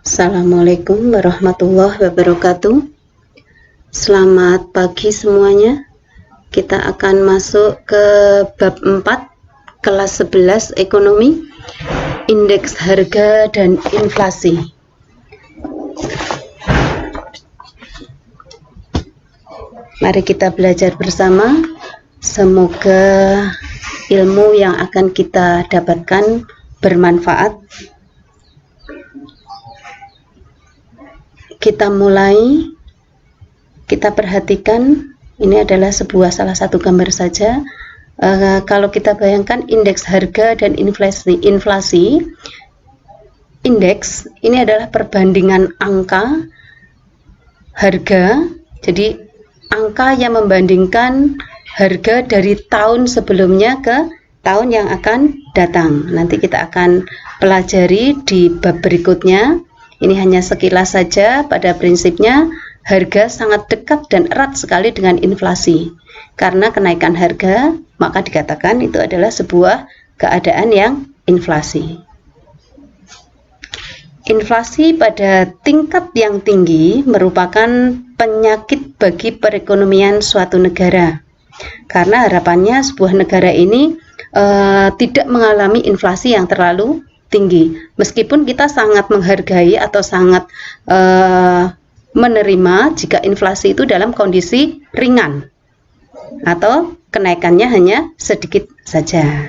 Assalamualaikum warahmatullahi wabarakatuh. Selamat pagi semuanya. Kita akan masuk ke bab 4 kelas 11 ekonomi, indeks harga dan inflasi. Mari kita belajar bersama. Semoga ilmu yang akan kita dapatkan bermanfaat. Kita mulai, kita perhatikan, ini adalah salah satu gambar saja. Kalau kita bayangkan indeks harga dan inflasi, indeks ini adalah perbandingan angka harga, jadi angka yang membandingkan harga dari tahun sebelumnya ke tahun yang akan datang. Nanti kita akan pelajari di bab berikutnya. Ini hanya sekilas saja. Pada prinsipnya harga sangat dekat dan erat sekali dengan inflasi. Karena kenaikan harga, maka dikatakan itu adalah sebuah keadaan yang inflasi. Inflasi pada tingkat yang tinggi merupakan penyakit bagi perekonomian suatu negara. Karena harapannya sebuah negara ini tidak mengalami inflasi yang terlalu tinggi. Meskipun kita sangat menghargai atau sangat menerima jika inflasi itu dalam kondisi ringan atau kenaikannya hanya sedikit saja.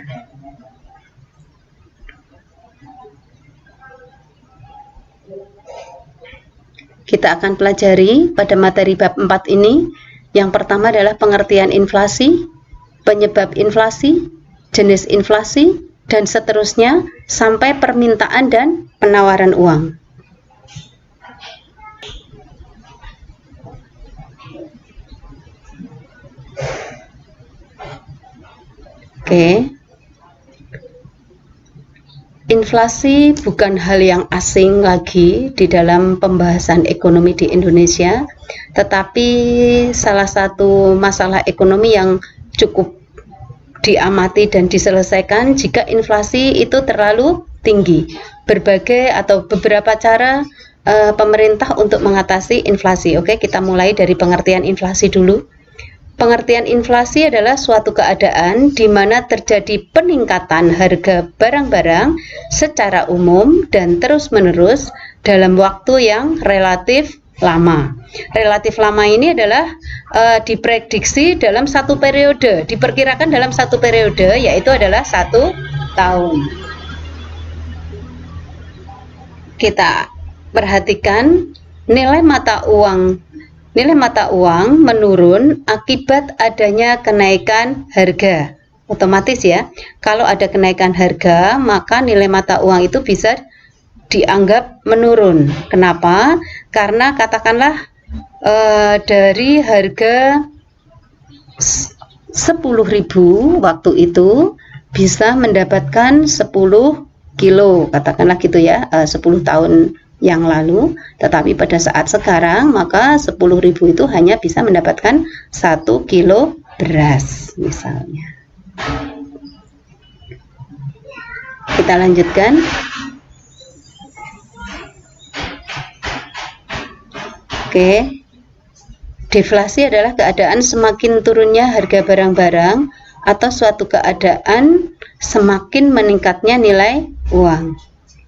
Kita akan pelajari pada materi bab 4 ini. Yang pertama adalah pengertian inflasi, penyebab inflasi, jenis inflasi, dan seterusnya sampai permintaan dan penawaran uang. Oke. Inflasi bukan hal yang asing lagi di dalam pembahasan ekonomi di Indonesia, tetapi salah satu masalah ekonomi yang cukup diamati dan diselesaikan jika inflasi itu terlalu tinggi. Berbagai atau beberapa cara pemerintah untuk mengatasi inflasi. Oke, kita mulai dari pengertian inflasi dulu. Pengertian inflasi adalah suatu keadaan di mana terjadi peningkatan harga barang-barang secara umum dan terus-menerus dalam waktu yang relatif lama. Relatif lama ini adalah diprediksi dalam satu periode, diperkirakan dalam satu periode, yaitu adalah 1 tahun. Kita perhatikan nilai mata uang menurun akibat adanya kenaikan harga. Otomatis ya, kalau ada kenaikan harga, maka nilai mata uang itu bisa dianggap menurun. Kenapa? Karena katakanlah dari harga 10.000 waktu itu bisa mendapatkan 10 kilo, katakanlah gitu ya, 10 tahun yang lalu, tetapi pada saat sekarang maka 10.000 itu hanya bisa mendapatkan 1 kilo beras misalnya. Kita lanjutkan. Oke. Deflasi adalah keadaan semakin turunnya harga barang-barang atau suatu keadaan semakin meningkatnya nilai uang.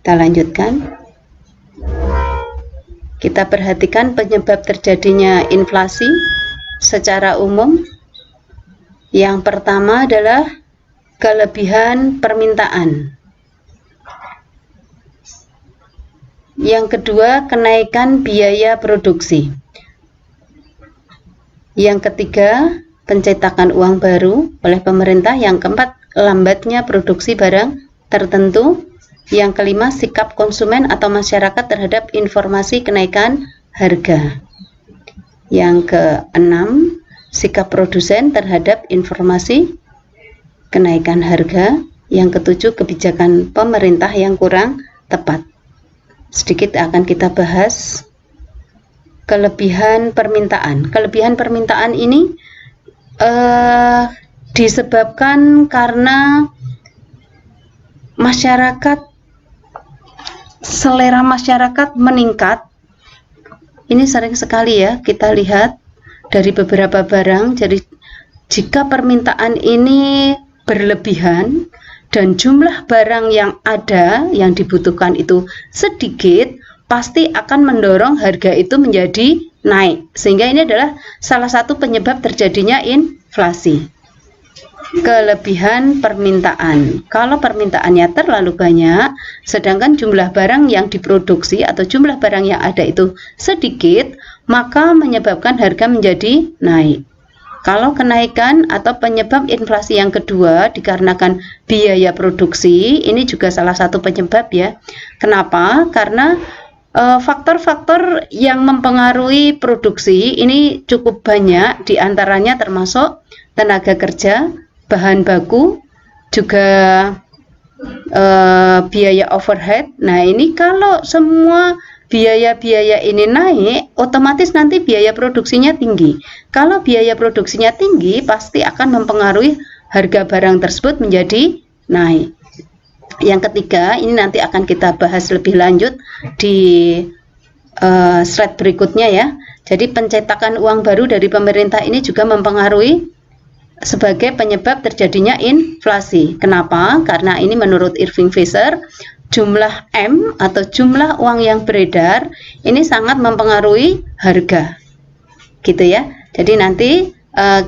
Kita lanjutkan. Kita perhatikan penyebab terjadinya inflasi secara umum. Yang pertama adalah kelebihan permintaan. Yang kedua, kenaikan biaya produksi. Yang ketiga, pencetakan uang baru oleh pemerintah. Yang keempat, lambatnya produksi barang tertentu. Yang kelima, sikap konsumen atau masyarakat terhadap informasi kenaikan harga. Yang keenam, sikap produsen terhadap informasi kenaikan harga. Yang ketujuh, kebijakan pemerintah yang kurang tepat. Sedikit akan kita bahas kelebihan permintaan. Kelebihan permintaan ini disebabkan karena masyarakat selera masyarakat meningkat. Ini sering sekali ya kita lihat dari beberapa barang. Jadi jika permintaan ini berlebihan dan jumlah barang yang ada yang dibutuhkan itu sedikit, pasti akan mendorong harga itu menjadi naik. Sehingga ini adalah salah satu penyebab terjadinya inflasi. Kelebihan permintaan. Kalau permintaannya terlalu banyak, sedangkan jumlah barang yang diproduksi atau jumlah barang yang ada itu sedikit, maka menyebabkan harga menjadi naik. Kalau kenaikan atau penyebab inflasi yang kedua dikarenakan biaya produksi, ini juga salah satu penyebab ya. Kenapa? Karena faktor-faktor yang mempengaruhi produksi ini cukup banyak, diantaranya termasuk tenaga kerja, bahan baku, juga biaya overhead. Nah, ini kalau semua biaya-biaya ini naik, otomatis nanti biaya produksinya tinggi. Kalau biaya produksinya tinggi, pasti akan mempengaruhi harga barang tersebut menjadi naik. Yang ketiga, ini nanti akan kita bahas lebih lanjut di slide berikutnya ya. Jadi pencetakan uang baru dari pemerintah ini juga mempengaruhi sebagai penyebab terjadinya inflasi. Kenapa? Karena ini menurut Irving Fisher, jumlah M atau jumlah uang yang beredar ini sangat mempengaruhi harga. Gitu ya. Jadi nanti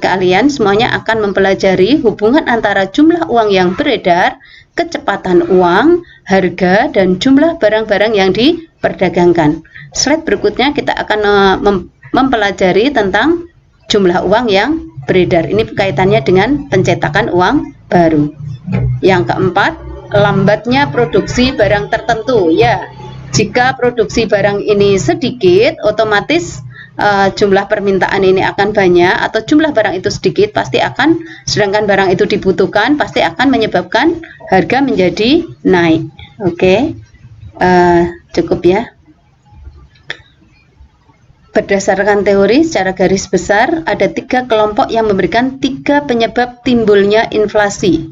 kalian semuanya akan mempelajari hubungan antara jumlah uang yang beredar, kecepatan uang, harga, dan jumlah barang-barang yang diperdagangkan. Slide berikutnya kita akan mempelajari tentang jumlah uang yang beredar. Ini kaitannya dengan pencetakan uang baru. Yang keempat, lambatnya produksi barang tertentu. Ya, jika produksi barang ini sedikit, otomatis jumlah permintaan ini akan banyak, atau jumlah barang itu sedikit pasti akan, sedangkan barang itu dibutuhkan, pasti akan menyebabkan harga menjadi naik. Oke, cukup ya. Berdasarkan teori secara garis besar, ada 3 kelompok yang memberikan 3 penyebab timbulnya inflasi.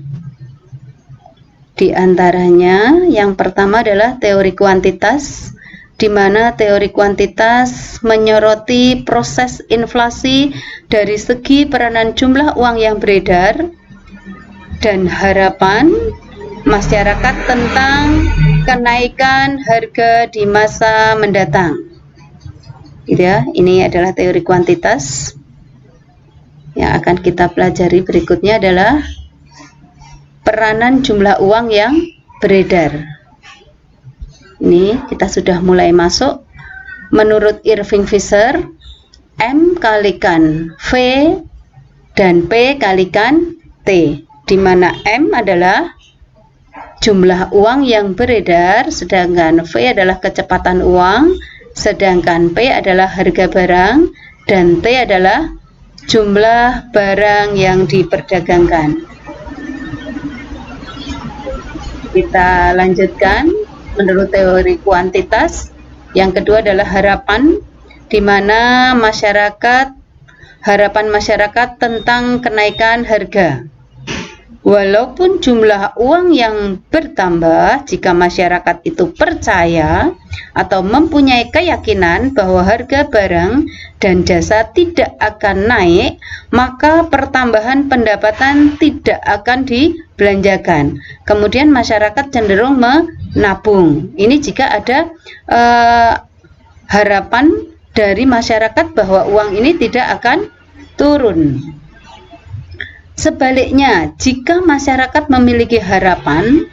Di antaranya, yang pertama adalah teori kuantitas, di mana teori kuantitas menyoroti proses inflasi dari segi peranan jumlah uang yang beredar dan harapan masyarakat tentang kenaikan harga di masa mendatang. Gitu ya, ini adalah teori kuantitas. Yang akan kita pelajari berikutnya adalah peranan jumlah uang yang beredar. Ini kita sudah mulai masuk. Menurut Irving Fisher, M kalikan V dan P kalikan T, di mana M adalah jumlah uang yang beredar, sedangkan V adalah kecepatan uang, sedangkan P adalah harga barang, dan T adalah jumlah barang yang diperdagangkan. Kita lanjutkan menurut teori kuantitas. Yang kedua adalah harapan, di mana harapan masyarakat tentang kenaikan harga. Walaupun jumlah uang yang bertambah, jika masyarakat itu percaya atau mempunyai keyakinan bahwa harga barang dan jasa tidak akan naik, maka pertambahan pendapatan tidak akan dibelanjakan. Kemudian masyarakat cenderung menabung. Ini jika ada harapan dari masyarakat bahwa uang ini tidak akan turun. Sebaliknya, jika masyarakat memiliki harapan,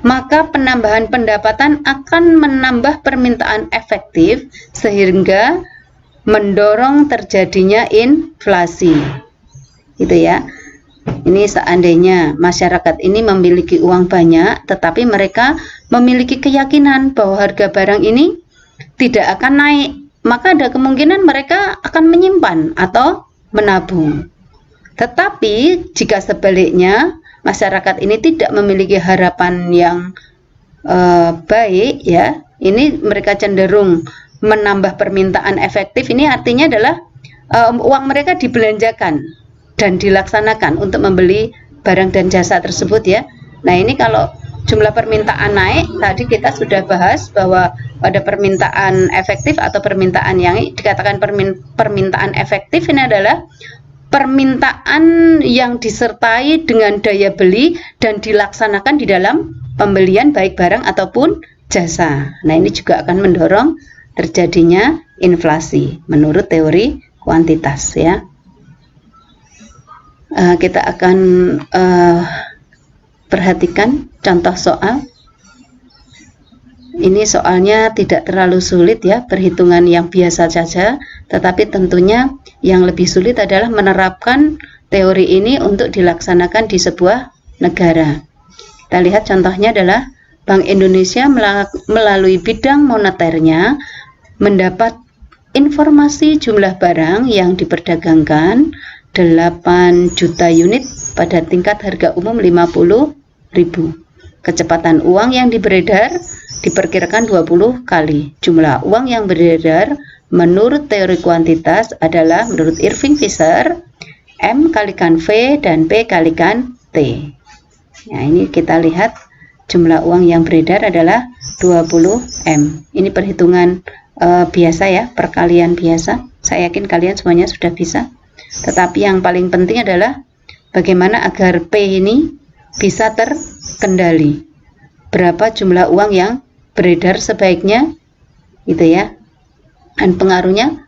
maka penambahan pendapatan akan menambah permintaan efektif sehingga mendorong terjadinya inflasi. Gitu ya. Ini seandainya masyarakat ini memiliki uang banyak, tetapi mereka memiliki keyakinan bahwa harga barang ini tidak akan naik, maka ada kemungkinan mereka akan menyimpan atau menabung. Tetapi jika sebaliknya masyarakat ini tidak memiliki harapan yang baik, ya, ini mereka cenderung menambah permintaan efektif. Ini artinya adalah uang mereka dibelanjakan dan dilaksanakan untuk membeli barang dan jasa tersebut, ya. Nah, ini kalau jumlah permintaan naik, tadi kita sudah bahas bahwa pada permintaan efektif atau permintaan yang dikatakan permintaan efektif ini adalah permintaan yang disertai dengan daya beli dan dilaksanakan di dalam pembelian baik barang ataupun jasa. Nah, ini juga akan mendorong terjadinya inflasi menurut teori kuantitas ya. Kita akan perhatikan contoh soal. Ini soalnya tidak terlalu sulit ya, perhitungan yang biasa saja, tetapi tentunya yang lebih sulit adalah menerapkan teori ini untuk dilaksanakan di sebuah negara. Kita lihat contohnya adalah Bank Indonesia melalui bidang moneternya mendapat informasi jumlah barang yang diperdagangkan 8 juta unit pada tingkat harga umum 50.000. Kecepatan uang yang beredar diperkirakan 20 kali. Jumlah uang yang beredar menurut teori kuantitas adalah menurut Irving Fisher M kalikan V dan P kalikan T. Nah, ini kita lihat jumlah uang yang beredar adalah 20M. Ini perhitungan biasa ya, perkalian biasa. Saya yakin kalian semuanya sudah bisa. Tetapi yang paling penting adalah bagaimana agar P ini bisa terkendali. Berapa jumlah uang yang beredar sebaiknya, gitu ya. Dan pengaruhnya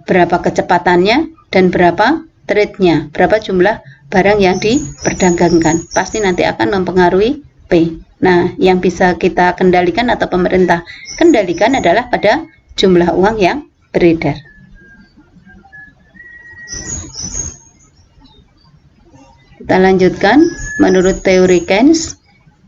berapa kecepatannya dan berapa trade-nya, berapa jumlah barang yang diperdagangkan. Pasti nanti akan mempengaruhi P. Nah, yang bisa kita kendalikan atau pemerintah kendalikan adalah pada jumlah uang yang beredar. Kita lanjutkan. Menurut teori Keynes,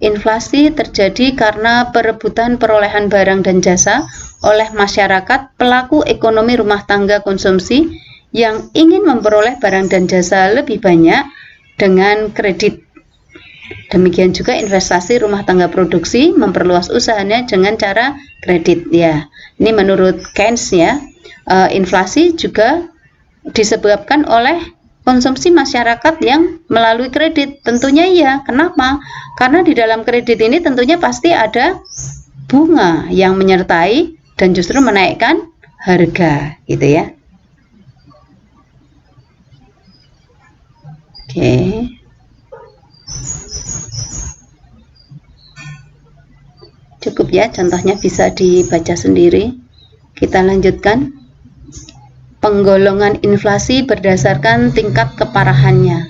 inflasi terjadi karena perebutan perolehan barang dan jasa oleh masyarakat pelaku ekonomi rumah tangga konsumsi yang ingin memperoleh barang dan jasa lebih banyak dengan kredit. Demikian juga investasi rumah tangga produksi memperluas usahanya dengan cara kredit. Ya, ini menurut Keynes ya. Inflasi juga disebabkan oleh konsumsi masyarakat yang melalui kredit. Tentunya iya. Kenapa? Karena di dalam kredit ini tentunya pasti ada bunga yang menyertai dan justru menaikkan harga, gitu ya. Oke. Cukup ya, contohnya bisa dibaca sendiri. Kita lanjutkan. Penggolongan inflasi berdasarkan tingkat keparahannya.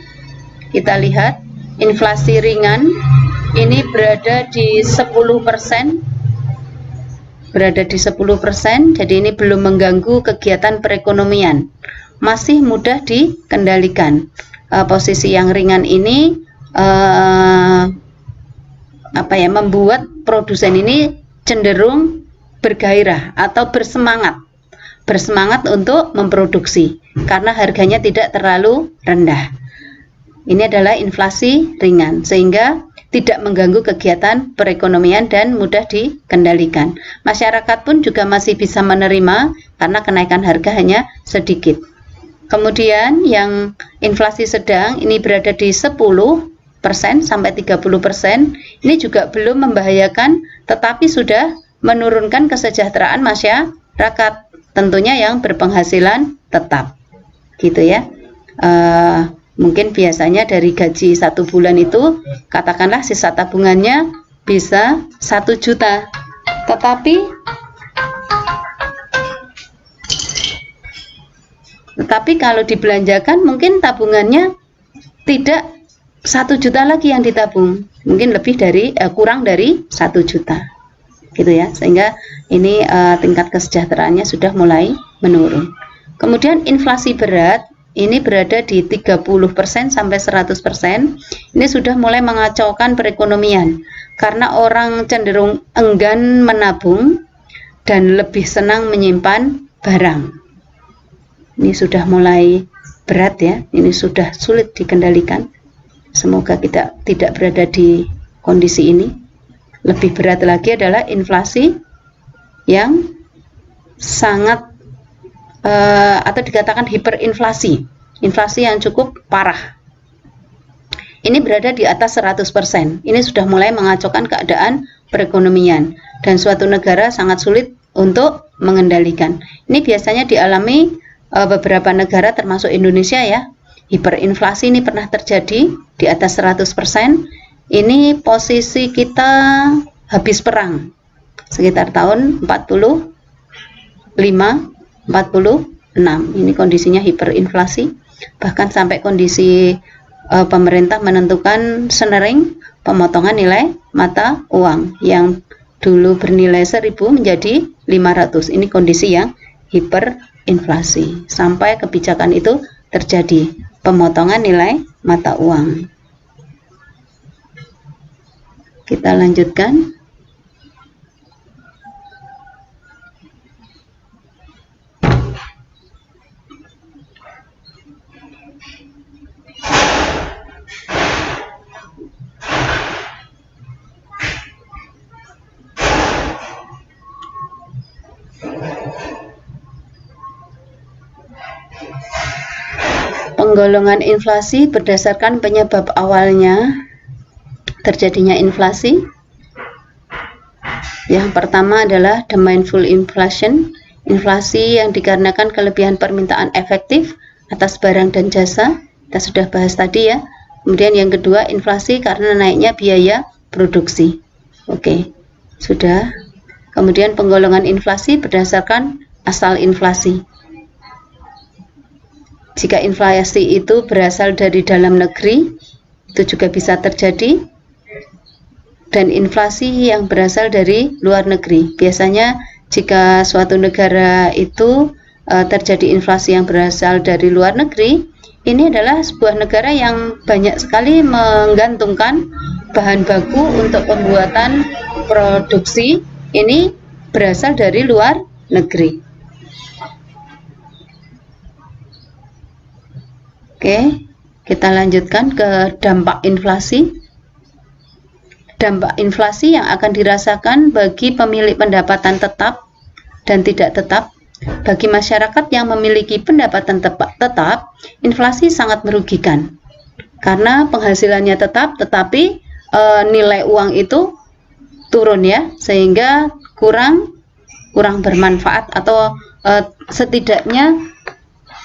Kita lihat, inflasi ringan ini berada di 10%. Berada di 10%, jadi ini belum mengganggu kegiatan perekonomian. Masih mudah dikendalikan. Posisi yang ringan ini membuat produsen ini cenderung bergairah atau bersemangat untuk memproduksi karena harganya tidak terlalu rendah. Ini adalah inflasi ringan sehingga tidak mengganggu kegiatan perekonomian dan mudah dikendalikan. Masyarakat pun juga masih bisa menerima karena kenaikan harga hanya sedikit. Kemudian yang inflasi sedang ini berada di 10% sampai 30%. Ini juga belum membahayakan tetapi sudah menurunkan kesejahteraan masyarakat. Tentunya yang berpenghasilan tetap, gitu ya. Mungkin biasanya dari gaji 1 bulan itu, katakanlah sisa tabungannya bisa 1 juta. Tetapi kalau dibelanjakan mungkin tabungannya tidak 1 juta lagi yang ditabung, mungkin kurang dari 1 juta. Gitu ya, sehingga ini tingkat kesejahteraannya sudah mulai menurun. Kemudian inflasi berat ini berada di 30% sampai 100%. Ini sudah mulai mengacaukan perekonomian karena orang cenderung enggan menabung dan lebih senang menyimpan barang. Ini sudah mulai berat ya, ini sudah sulit dikendalikan. Semoga kita tidak berada di kondisi ini. Lebih berat lagi adalah inflasi yang sangat atau dikatakan hiperinflasi, inflasi yang cukup parah. ini berada di atas 100%. Ini sudah mulai mengacaukan keadaan perekonomian dan suatu negara sangat sulit untuk mengendalikan. Ini biasanya dialami beberapa negara termasuk Indonesia ya. Hiperinflasi ini pernah terjadi di atas 100%. Ini posisi kita habis perang sekitar tahun 45, 46. Ini kondisinya hiperinflasi, bahkan sampai kondisi pemerintah menentukan senering pemotongan nilai mata uang yang dulu bernilai 1000 menjadi 500. Ini kondisi yang hiperinflasi. Sampai kebijakan itu terjadi, pemotongan nilai mata uang. Kita lanjutkan. Penggolongan inflasi berdasarkan penyebab awalnya terjadinya inflasi. Yang pertama adalah the mindful inflation, inflasi yang dikarenakan kelebihan permintaan efektif atas barang dan jasa. Kita sudah bahas tadi ya. Kemudian yang kedua, inflasi karena naiknya biaya produksi. Oke, sudah. Kemudian penggolongan inflasi berdasarkan asal inflasi. Jika inflasi itu berasal dari dalam negeri, itu juga bisa terjadi. Dan inflasi yang berasal dari luar negeri. Biasanya jika suatu negara itu terjadi inflasi yang berasal dari luar negeri, ini adalah sebuah negara yang banyak sekali menggantungkan bahan baku untuk pembuatan produksi. Ini berasal dari luar negeri. Oke, kita lanjutkan ke dampak inflasi. Dampak inflasi yang akan dirasakan bagi pemilik pendapatan tetap dan tidak tetap. Bagi masyarakat yang memiliki pendapatan tetap, inflasi sangat merugikan. Karena penghasilannya tetap, tetapi nilai uang itu turun ya, sehingga kurang bermanfaat atau setidaknya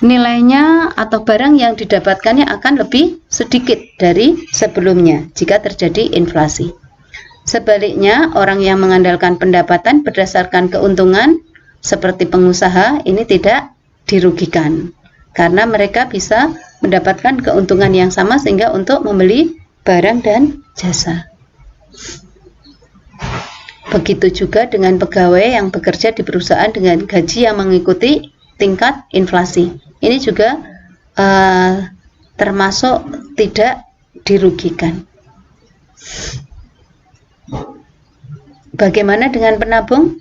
nilainya atau barang yang didapatkannya akan lebih sedikit dari sebelumnya jika terjadi inflasi. Sebaliknya, orang yang mengandalkan pendapatan berdasarkan keuntungan seperti pengusaha ini tidak dirugikan karena mereka bisa mendapatkan keuntungan yang sama sehingga untuk membeli barang dan jasa. Begitu juga dengan pegawai yang bekerja di perusahaan dengan gaji yang mengikuti tingkat inflasi. Ini juga termasuk tidak dirugikan. Bagaimana dengan penabung?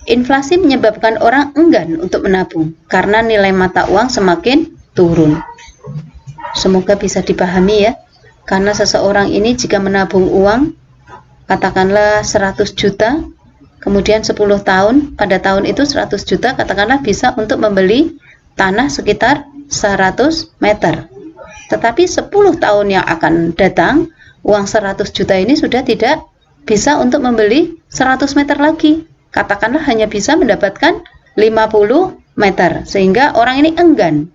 Inflasi menyebabkan orang enggan untuk menabung karena nilai mata uang semakin turun. Semoga bisa dipahami ya. Karena seseorang ini jika menabung uang katakanlah 100 juta, kemudian 10 tahun, pada tahun itu 100 juta katakanlah bisa untuk membeli tanah sekitar 100 meter. Tetapi 10 tahun yang akan datang, uang 100 juta ini sudah tidak bisa untuk membeli 100 meter lagi. Katakanlah hanya bisa mendapatkan 50 meter. Sehingga orang ini enggan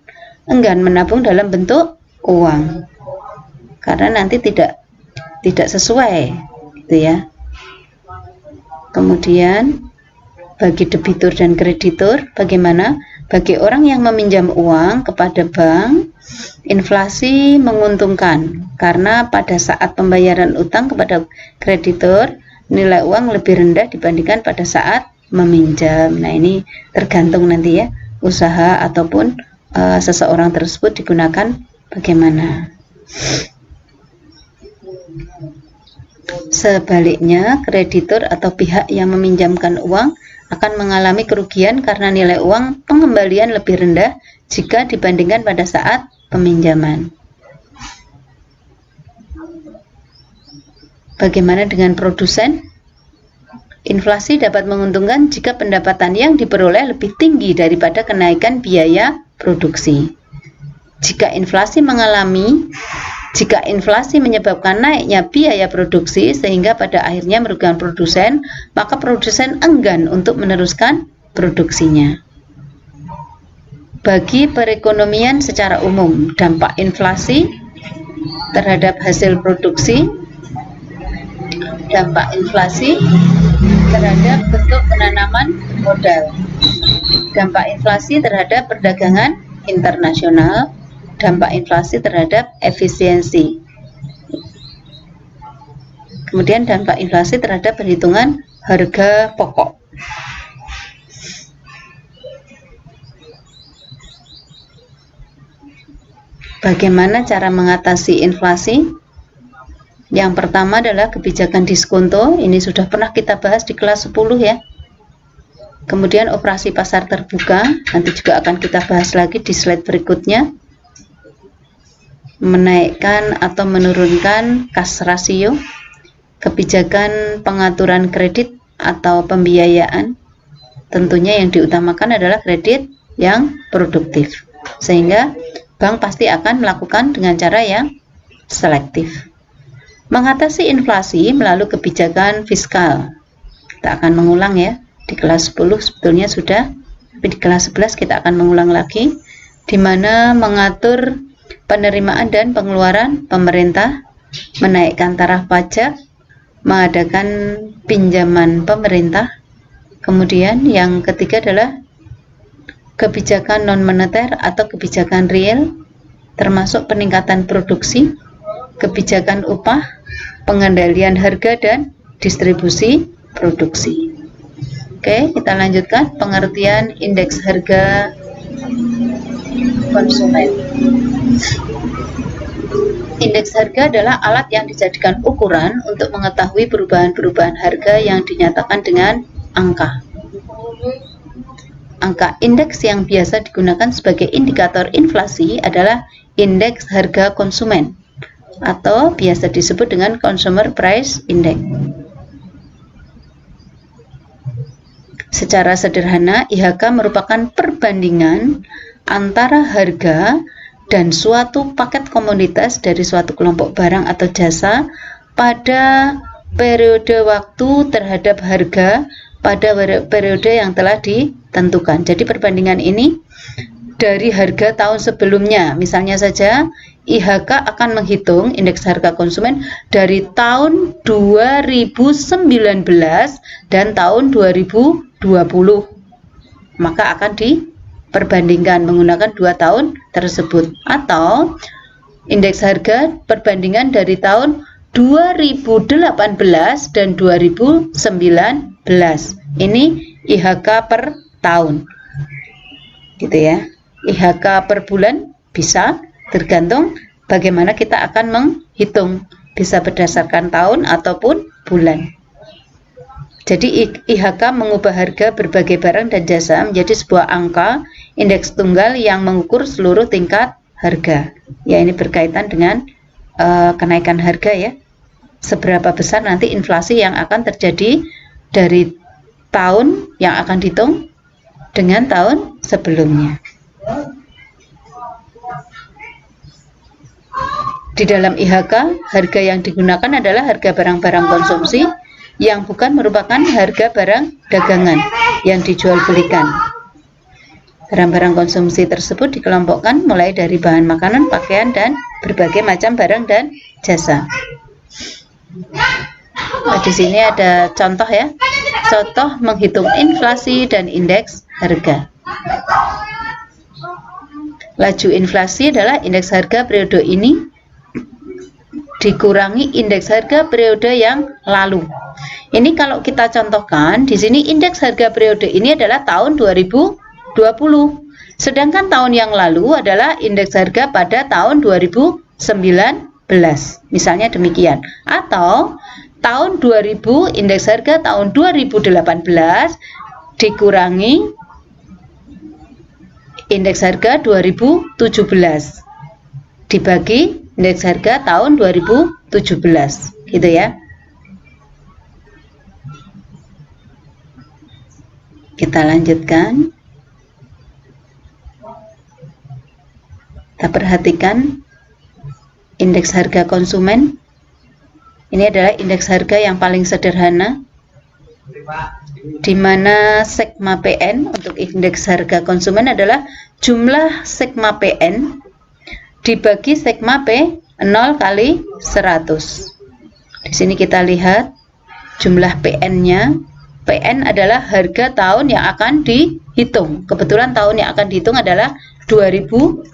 menabung dalam bentuk uang. Karena nanti tidak sesuai gitu ya. Kemudian bagi debitur dan kreditur bagaimana? Bagi orang yang meminjam uang kepada bank, inflasi menguntungkan karena pada saat pembayaran utang kepada kreditur, nilai uang lebih rendah dibandingkan pada saat meminjam. Nah, ini tergantung nanti ya, usaha ataupun seseorang tersebut digunakan bagaimana. Sebaliknya, kreditur atau pihak yang meminjamkan uang akan mengalami kerugian karena nilai uang pengembalian lebih rendah jika dibandingkan pada saat peminjaman. Bagaimana dengan produsen? Inflasi dapat menguntungkan jika pendapatan yang diperoleh lebih tinggi daripada kenaikan biaya produksi. Jika inflasi mengalami Jika inflasi menyebabkan naiknya biaya produksi sehingga pada akhirnya merugikan produsen, maka produsen enggan untuk meneruskan produksinya. Bagi perekonomian secara umum, dampak inflasi terhadap hasil produksi, dampak inflasi terhadap bentuk penanaman modal, dampak inflasi terhadap perdagangan internasional, dampak inflasi terhadap efisiensi, kemudian dampak inflasi terhadap perhitungan harga pokok. Bagaimana cara mengatasi inflasi? Yang pertama adalah kebijakan diskonto. Ini sudah pernah kita bahas di kelas 10 ya. Kemudian operasi pasar terbuka, nanti juga akan kita bahas lagi di slide berikutnya. Menaikkan atau menurunkan cash ratio, kebijakan pengaturan kredit atau pembiayaan. Tentunya yang diutamakan adalah kredit yang produktif, sehingga bank pasti akan melakukan dengan cara yang selektif. Mengatasi inflasi melalui kebijakan fiskal. Kita akan mengulang ya, di kelas 10 sebetulnya sudah, tapi di kelas 11 kita akan mengulang lagi, di mana mengatur penerimaan dan pengeluaran pemerintah, menaikkan taraf pajak, mengadakan pinjaman pemerintah. Kemudian yang ketiga adalah kebijakan non-moneter atau kebijakan real, termasuk peningkatan produksi, kebijakan upah, pengendalian harga dan distribusi produksi. Oke, kita lanjutkan pengertian indeks harga konsumen. Indeks harga adalah alat yang dijadikan ukuran untuk mengetahui perubahan-perubahan harga yang dinyatakan dengan angka. Angka indeks yang biasa digunakan sebagai indikator inflasi adalah indeks harga konsumen atau biasa disebut dengan Consumer Price Index. Secara sederhana, IHK merupakan perbandingan antara harga dan suatu paket komoditas dari suatu kelompok barang atau jasa pada periode waktu terhadap harga pada periode yang telah ditentukan. Jadi perbandingan ini dari harga tahun sebelumnya. Misalnya saja IHK akan menghitung indeks harga konsumen dari tahun 2019 dan tahun 2020. Maka akan diperbandingkan menggunakan 2 tahun tersebut. Atau indeks harga perbandingan dari tahun 2018 dan 2019. Ini IHK per tahun. Gitu ya. IHK per bulan bisa, tergantung bagaimana kita akan menghitung, bisa berdasarkan tahun ataupun bulan. Jadi IHK mengubah harga berbagai barang dan jasa menjadi sebuah angka indeks tunggal yang mengukur seluruh tingkat harga. Ya, ini berkaitan dengan kenaikan harga ya. Seberapa besar nanti inflasi yang akan terjadi dari tahun yang akan dihitung dengan tahun sebelumnya. Di dalam IHK, harga yang digunakan adalah harga barang-barang konsumsi yang bukan merupakan harga barang dagangan yang dijual belikan. Barang-barang konsumsi tersebut dikelompokkan mulai dari bahan makanan, pakaian, dan berbagai macam barang dan jasa. Nah, di sini ada contoh ya. Contoh menghitung inflasi dan indeks harga. Laju inflasi adalah indeks harga periode ini dikurangi indeks harga periode yang lalu. Ini kalau kita contohkan, di sini indeks harga periode ini adalah tahun 2020. Sedangkan tahun yang lalu adalah indeks harga pada tahun 2019. Misalnya demikian. Atau tahun 2000, indeks harga tahun 2018 dikurangi indeks harga 2017 dibagi indeks harga tahun 2017, gitu ya. Kita lanjutkan. Kita perhatikan indeks harga konsumen. Ini adalah indeks harga yang paling sederhana, di mana sigma PN untuk indeks harga konsumen adalah jumlah sigma PN dibagi sigma P0 kali 100. Di sini kita lihat jumlah PN-nya. PN adalah harga tahun yang akan dihitung. Kebetulan tahun yang akan dihitung adalah 2018.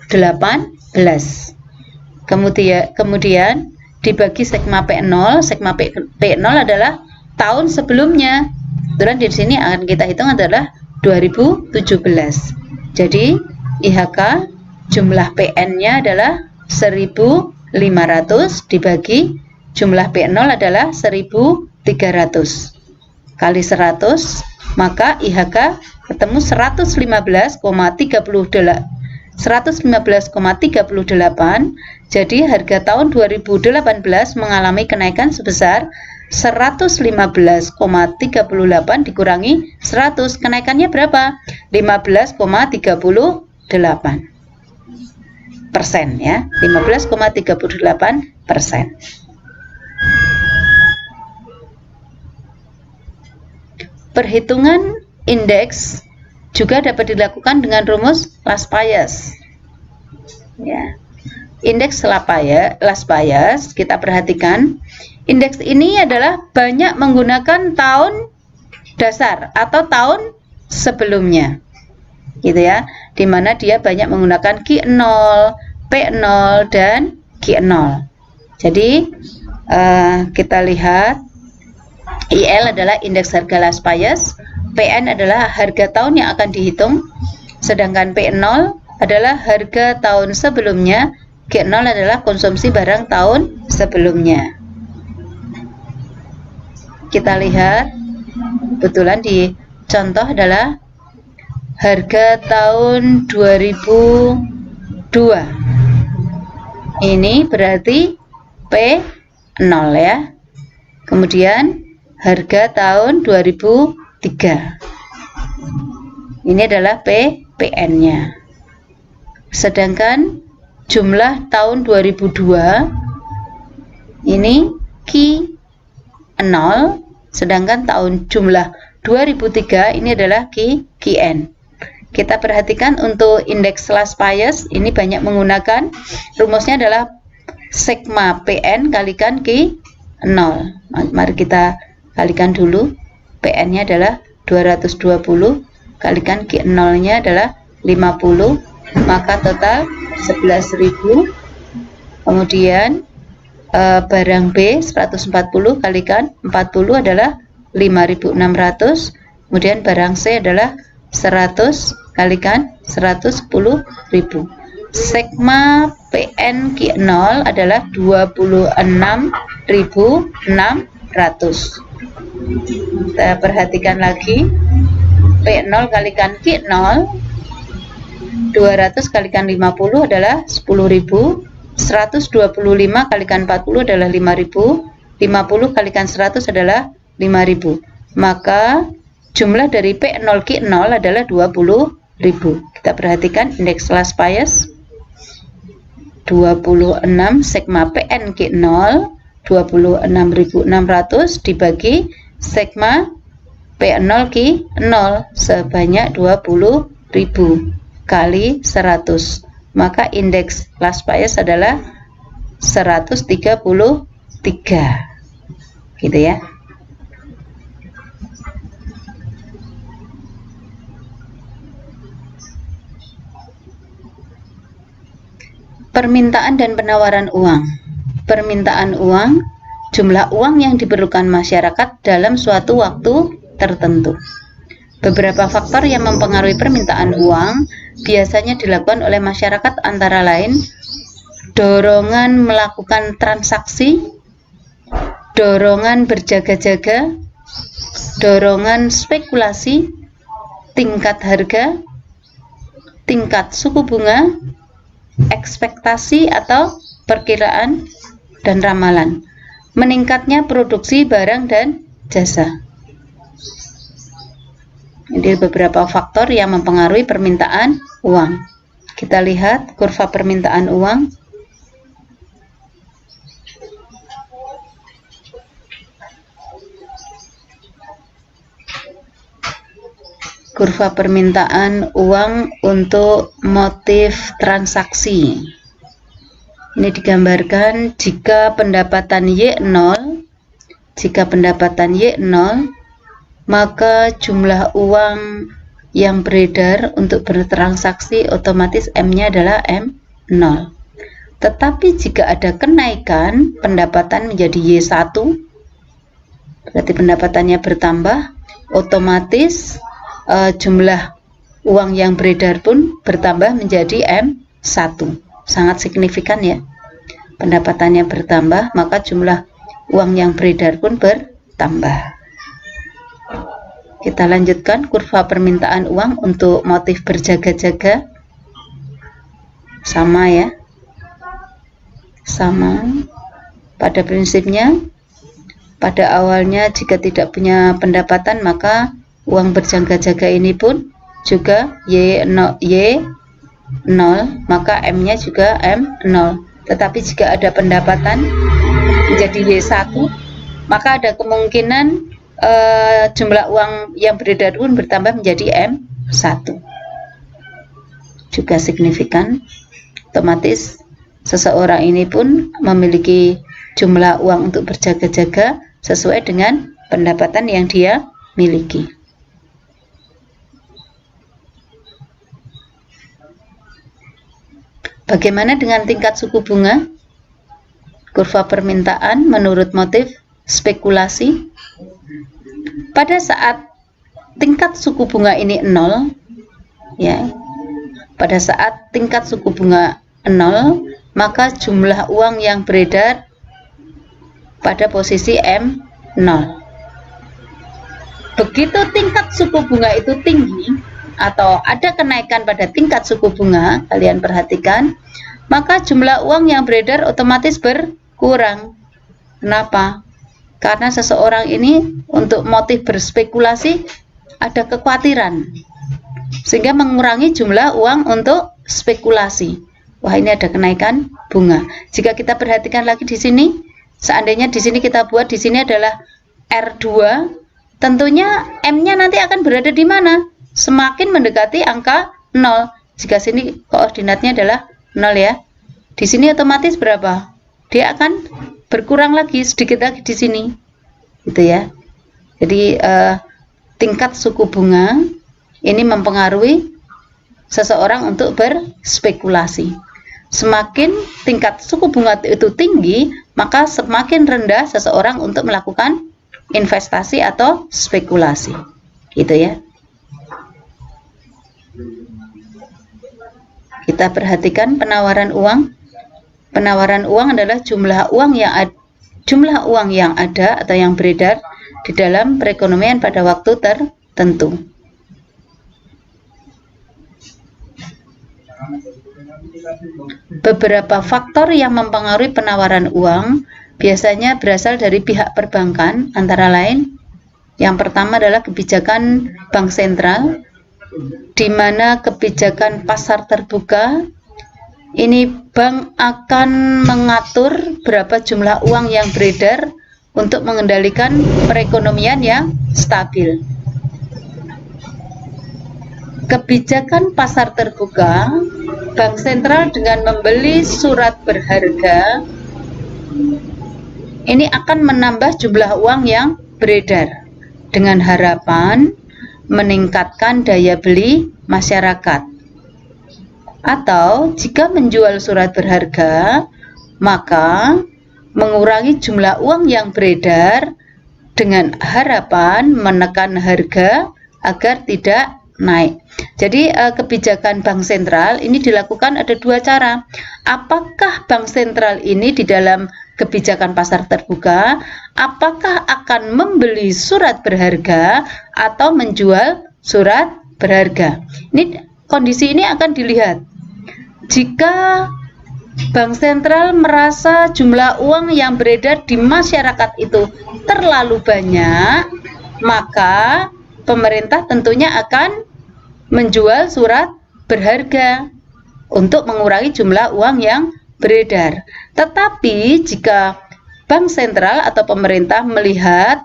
Kemudian dibagi sigma P0. Sigma P0 adalah tahun sebelumnya. Kebetulan di sini akan kita hitung adalah 2017. Jadi IHK jumlah PN-nya adalah 1.500 dibagi jumlah P0 adalah 1.300 kali 100, maka IHK ketemu 115,38. Jadi harga tahun 2018 mengalami kenaikan sebesar 115,38 dikurangi 100. Kenaikannya berapa? 15,38% ya, 15,38%. Perhitungan indeks juga dapat dilakukan dengan rumus Laspeyres. Ya. Indeks Laspeyres, kita perhatikan, indeks ini adalah banyak menggunakan tahun dasar atau tahun sebelumnya. Gitu ya. Di mana dia banyak menggunakan Q0, P0 dan Q0. Jadi kita lihat IL adalah indeks harga Laspeyres, PN adalah harga tahun yang akan dihitung, sedangkan P0 adalah harga tahun sebelumnya, G0 adalah konsumsi barang tahun sebelumnya. Kita lihat, kebetulan di contoh adalah harga tahun 2002. Ini berarti P0 ya. Kemudian harga tahun 2003. Ini adalah PN-nya. Sedangkan jumlah tahun 2002 ini Q0, sedangkan tahun jumlah 2003 ini adalah QN. Kita perhatikan untuk indeks Laspeyres ini banyak menggunakan rumusnya adalah sigma PN kalikan Q0. Mari kita kalikan dulu. PN-nya adalah 220 kalikan Q0-nya adalah 50, maka total 11.000. Kemudian barang B 140 kalikan 40 adalah 5.600. Kemudian barang C adalah 100 kalikan 110.000. Sigma PN Q0 adalah 26.600. Kita perhatikan lagi, P0 kalikan Q0 200 kalikan 50 adalah 10.000, 125 kalikan 40 adalah 5.000, 50 kalikan 100 adalah 5.000. Maka jumlah dari P0 Q0 adalah 20.000. Kita perhatikan indeks Laspeyres 26 sigma PN Q0 26.600 dibagi sigma P0 Q0 sebanyak 20.000 kali 100, maka indeks Laspeyres adalah 133, gitu ya. Permintaan dan penawaran uang. Permintaan uang, jumlah uang yang diperlukan masyarakat dalam suatu waktu tertentu. Beberapa faktor yang mempengaruhi permintaan uang biasanya dilakukan oleh masyarakat antara lain dorongan melakukan transaksi, dorongan berjaga-jaga, dorongan spekulasi, tingkat harga, tingkat suku bunga, ekspektasi atau perkiraan, dan ramalan, meningkatnya produksi barang dan jasa. Ini beberapa faktor yang mempengaruhi permintaan uang. Kita lihat kurva permintaan uang. kurva permintaan uang untuk motif transaksi. Ini digambarkan jika pendapatan Y 0, maka jumlah uang yang beredar untuk bertransaksi otomatis M-nya adalah M0. Tetapi jika ada kenaikan pendapatan menjadi Y1, berarti pendapatannya bertambah, otomatis jumlah uang yang beredar pun bertambah menjadi M1. Sangat signifikan ya. Pendapatannya bertambah, maka jumlah uang yang beredar pun bertambah. Kita lanjutkan kurva permintaan uang untuk motif berjaga-jaga. Sama ya. Sama. Pada prinsipnya, pada awalnya jika tidak punya pendapatan, maka uang berjaga-jaga ini pun juga Y0, maka M-nya juga M0. Tetapi jika ada pendapatan menjadi Y1, maka ada kemungkinan jumlah uang yang beredar pun bertambah menjadi M1. Juga signifikan, otomatis seseorang ini pun memiliki jumlah uang untuk berjaga-jaga sesuai dengan pendapatan yang dia miliki. Bagaimana dengan tingkat suku bunga? Kurva permintaan menurut motif spekulasi. Pada saat tingkat suku bunga ini 0, ya, pada saat tingkat suku bunga 0, maka jumlah uang yang beredar pada posisi M0. Begitu tingkat suku bunga itu tinggi atau ada kenaikan pada tingkat suku bunga, kalian perhatikan, maka jumlah uang yang beredar otomatis berkurang. Kenapa? Karena seseorang ini untuk motif berspekulasi ada kekhawatiran, sehingga mengurangi jumlah uang untuk spekulasi. Wah, ini ada kenaikan bunga. Jika kita perhatikan lagi di sini, seandainya di sini kita buat di sini adalah R2, tentunya M-nya nanti akan berada di mana? Semakin mendekati angka 0. Jika sini koordinatnya adalah 0 ya. Di sini otomatis berapa? Dia akan berkurang lagi, sedikit lagi di sini. Gitu ya. Jadi tingkat suku bunga ini mempengaruhi seseorang untuk berspekulasi. Semakin tingkat suku bunga itu tinggi, maka semakin rendah seseorang untuk melakukan investasi atau spekulasi. Gitu ya. Kita perhatikan penawaran uang. Penawaran uang adalah jumlah uang yang ada atau yang beredar di dalam perekonomian pada waktu tertentu. Beberapa faktor yang mempengaruhi penawaran uang biasanya berasal dari pihak perbankan, antara lain yang pertama adalah kebijakan bank sentral, di mana kebijakan pasar terbuka ini bank akan mengatur berapa jumlah uang yang beredar untuk mengendalikan perekonomian yang stabil. Kebijakan pasar terbuka, bank sentral dengan membeli surat berharga ini akan menambah jumlah uang yang beredar dengan harapan meningkatkan daya beli masyarakat. Atau jika menjual surat berharga, maka mengurangi jumlah uang yang beredar dengan harapan menekan harga agar tidak naik. Jadi kebijakan bank sentral ini dilakukan ada dua cara. Apakah bank sentral ini di dalam kebijakan pasar terbuka, apakah akan membeli surat berharga atau menjual surat berharga? Ini kondisi ini akan dilihat. Jika bank sentral merasa jumlah uang yang beredar di masyarakat itu terlalu banyak, maka pemerintah tentunya akan menjual surat berharga untuk mengurangi jumlah uang yang beredar. Tetapi jika bank sentral atau pemerintah melihat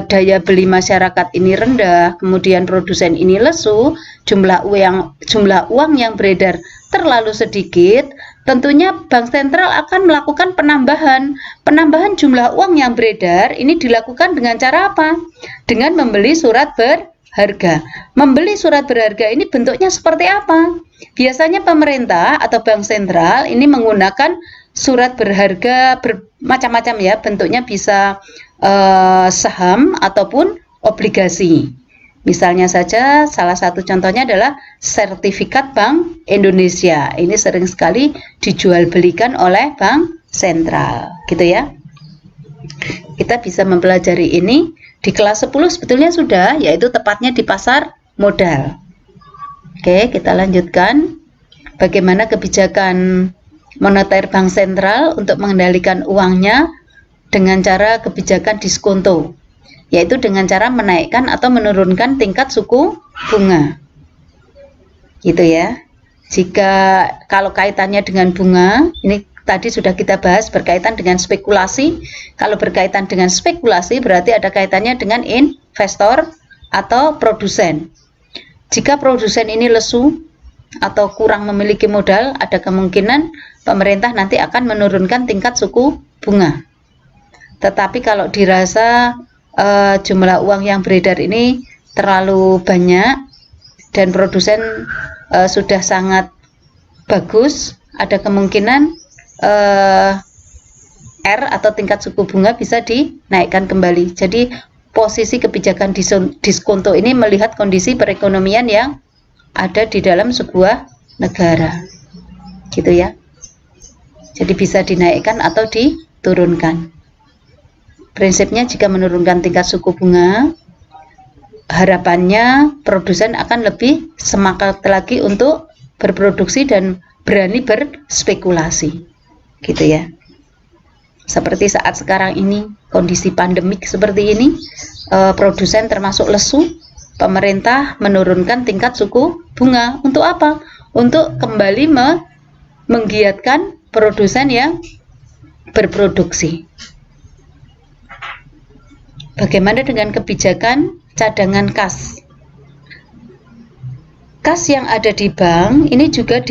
daya beli masyarakat ini rendah, kemudian produsen ini lesu, jumlah uang yang beredar terlalu sedikit, tentunya bank sentral akan melakukan penambahan jumlah uang yang beredar. Ini dilakukan dengan cara apa? Dengan membeli surat berharga. Membeli surat berharga ini bentuknya seperti apa? Biasanya pemerintah atau bank sentral ini menggunakan surat berharga bermacam-macam ya, bentuknya bisa saham ataupun obligasi. Misalnya saja salah satu contohnya adalah sertifikat Bank Indonesia. Ini sering sekali dijual belikan oleh bank sentral, gitu ya. Kita bisa mempelajari ini di kelas 10 sebetulnya sudah, yaitu tepatnya di pasar modal. Oke, kita lanjutkan. Bagaimana kebijakan moneter bank sentral untuk mengendalikan uangnya dengan cara kebijakan diskonto, yaitu dengan cara menaikkan atau menurunkan tingkat suku bunga, gitu ya. Jika kalau kaitannya dengan bunga, ini tadi sudah kita bahas berkaitan dengan spekulasi. Kalau berkaitan dengan spekulasi berarti ada kaitannya dengan investor atau produsen. Jika produsen ini lesu atau kurang memiliki modal, ada kemungkinan pemerintah nanti akan menurunkan tingkat suku bunga. Tetapi kalau dirasa jumlah uang yang beredar ini terlalu banyak dan produsen sudah sangat bagus, ada kemungkinan R atau tingkat suku bunga bisa dinaikkan kembali. Jadi posisi kebijakan diskonto ini melihat kondisi perekonomian yang ada di dalam sebuah negara, gitu ya. Jadi bisa dinaikkan atau diturunkan. Prinsipnya jika menurunkan tingkat suku bunga, harapannya produsen akan lebih semangat lagi untuk berproduksi dan berani berspekulasi, gitu ya. Seperti saat sekarang ini, kondisi pandemik seperti ini, produsen termasuk lesu, pemerintah menurunkan tingkat suku bunga. Untuk apa? Untuk kembali menggiatkan produsen yang berproduksi. Bagaimana dengan kebijakan cadangan kas? Kas yang ada di bank ini juga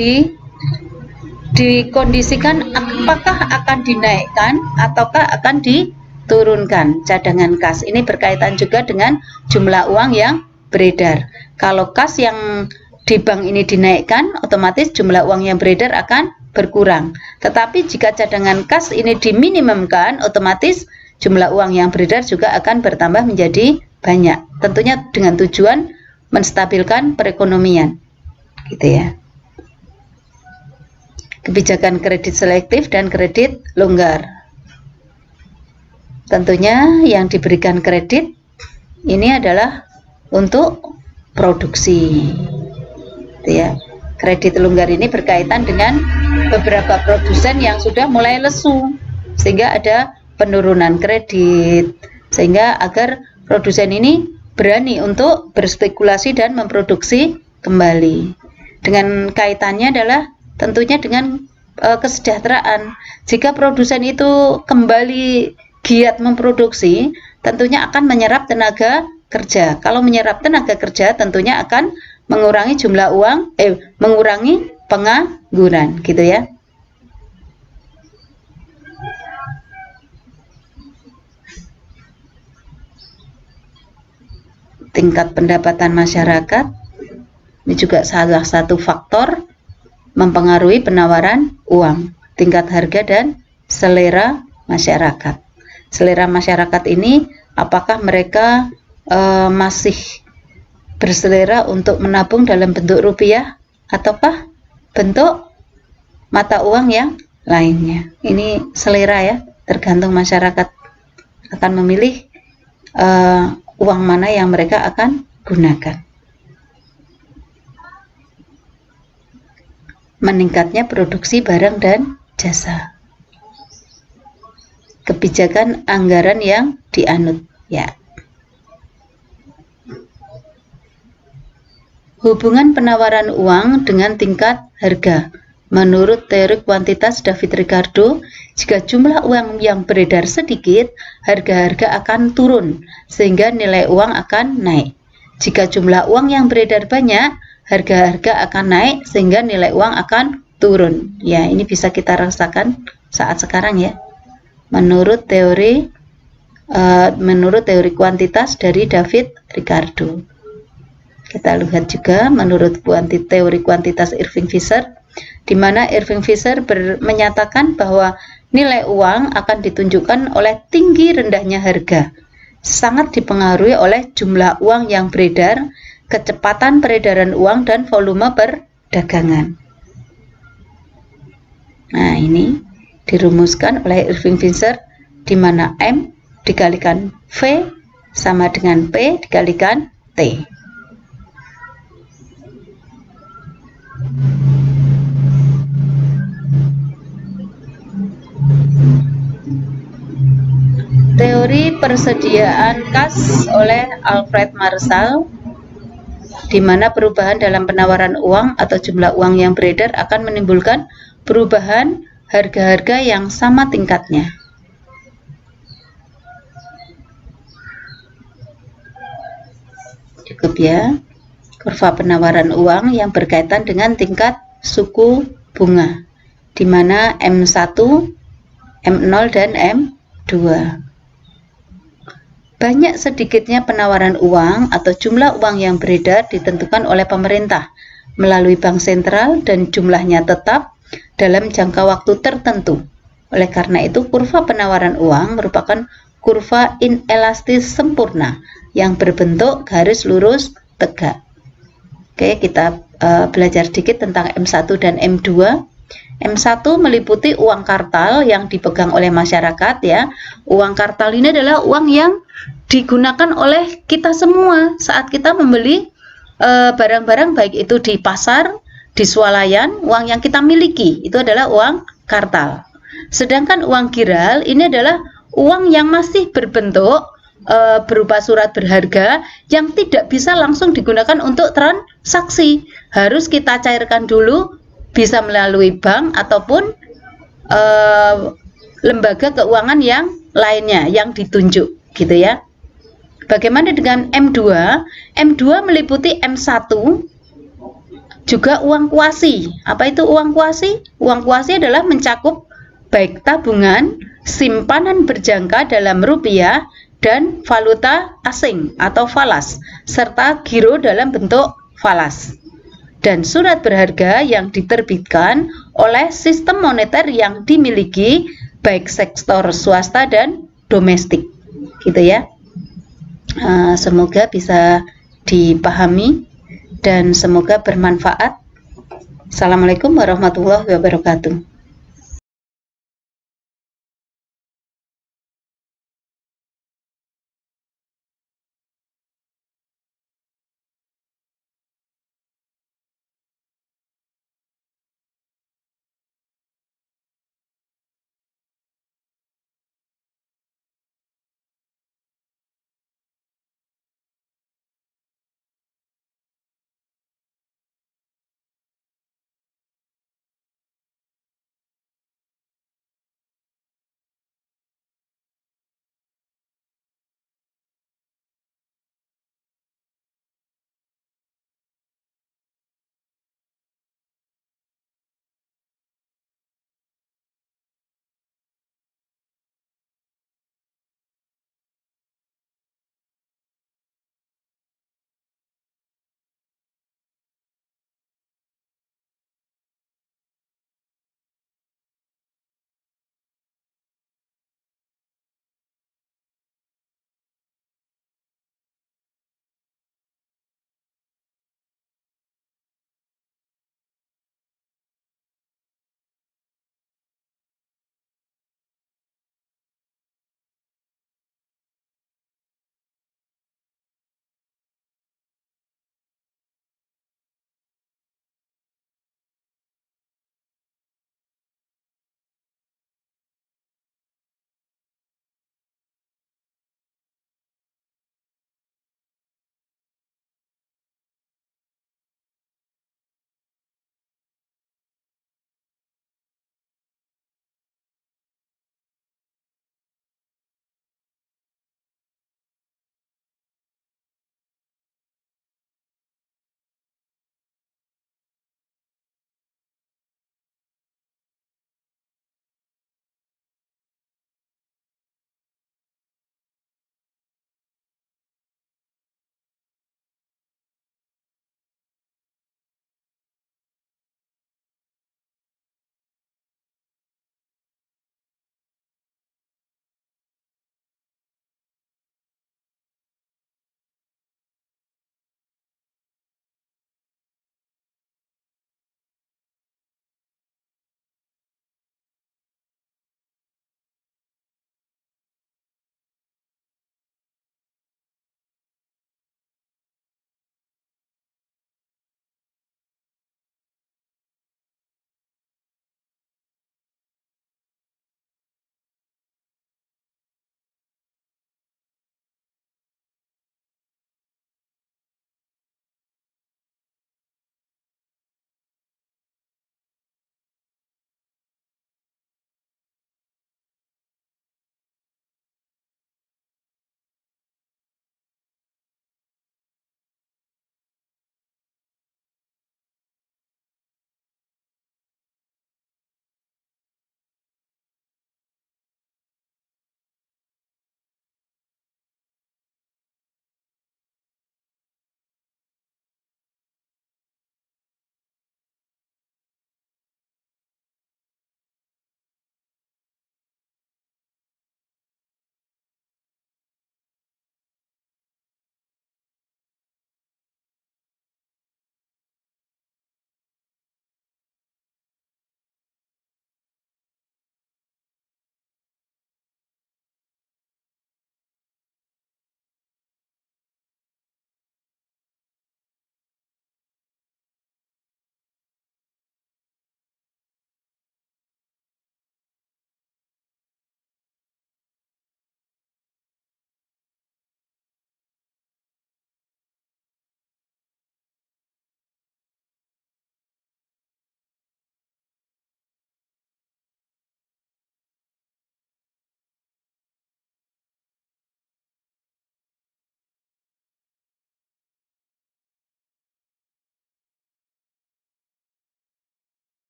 dikondisikan apakah akan dinaikkan ataukah akan diturunkan cadangan kas. Ini berkaitan juga dengan jumlah uang yang beredar. Kalau kas yang di bank ini dinaikkan, otomatis jumlah uang yang beredar akan berkurang. Tetapi jika cadangan kas ini diminimumkan, otomatis jumlah uang yang beredar juga akan bertambah menjadi banyak. Tentunya dengan tujuan menstabilkan perekonomian, gitu ya. Kebijakan kredit selektif dan kredit longgar. Tentunya yang diberikan kredit ini adalah untuk produksi, gitu ya. Kredit longgar ini berkaitan dengan beberapa produsen yang sudah mulai lesu, sehingga ada penurunan kredit, sehingga agar produsen ini berani untuk berspekulasi dan memproduksi kembali. Dengan kaitannya adalah tentunya dengan kesejahteraan. Jika produsen itu kembali giat memproduksi, tentunya akan menyerap tenaga kerja. Kalau menyerap tenaga kerja, tentunya akan mengurangi jumlah uang, mengurangi pengangguran, gitu ya. Tingkat pendapatan masyarakat ini juga salah satu faktor mempengaruhi penawaran uang, tingkat harga dan selera masyarakat. Selera masyarakat ini apakah mereka masih berselera untuk menabung dalam bentuk rupiah ataukah bentuk mata uang yang lainnya. Ini selera ya, tergantung masyarakat akan memilih uang mana yang mereka akan gunakan. Meningkatnya produksi barang dan jasa. Kebijakan anggaran yang dianut, ya. Hubungan penawaran uang dengan tingkat harga. Menurut teori kuantitas David Ricardo, jika jumlah uang yang beredar sedikit, harga-harga akan turun, sehingga nilai uang akan naik. Jika jumlah uang yang beredar banyak, harga-harga akan naik, sehingga nilai uang akan turun. Ya, ini bisa kita rasakan saat sekarang ya. Menurut teori kuantitas dari David Ricardo. Kita lihat juga menurut teori kuantitas Irving Fisher, di mana Irving Fisher menyatakan bahwa nilai uang akan ditunjukkan oleh tinggi rendahnya harga. Sangat dipengaruhi oleh jumlah uang yang beredar, kecepatan peredaran uang, dan volume perdagangan. Nah, ini dirumuskan oleh Irving Fisher, di mana M dikalikan V sama dengan P dikalikan T. Teori persediaan kas oleh Alfred Marshall, di mana perubahan dalam penawaran uang atau jumlah uang yang beredar akan menimbulkan perubahan harga-harga yang sama tingkatnya. Cukup ya, kurva penawaran uang yang berkaitan dengan tingkat suku bunga, di mana M1, M0, dan M2. Banyak sedikitnya penawaran uang atau jumlah uang yang beredar ditentukan oleh pemerintah melalui bank sentral dan jumlahnya tetap dalam jangka waktu tertentu. Oleh karena itu, kurva penawaran uang merupakan kurva inelastis sempurna yang berbentuk garis lurus tegak. Oke, kita belajar sedikit tentang M1 dan M2. M1 meliputi uang kartal yang dipegang oleh masyarakat ya. Uang kartal ini adalah uang yang digunakan oleh kita semua saat kita membeli barang-barang, baik itu di pasar, di swalayan. Uang yang kita miliki itu adalah uang kartal. Sedangkan uang giral ini adalah uang yang masih berbentuk berupa surat berharga yang tidak bisa langsung digunakan untuk transaksi. Harus kita cairkan dulu, bisa melalui bank ataupun lembaga keuangan yang lainnya yang ditunjuk gitu ya. Bagaimana dengan M2? M2 meliputi M1 juga uang kuasi. Apa itu uang kuasi? Uang kuasi adalah mencakup baik tabungan, simpanan berjangka dalam rupiah, dan valuta asing atau falas, serta giro dalam bentuk falas, dan surat berharga yang diterbitkan oleh sistem moneter yang dimiliki baik sektor swasta dan domestik gitu ya. Semoga bisa dipahami dan semoga bermanfaat. Assalamualaikum warahmatullahi wabarakatuh.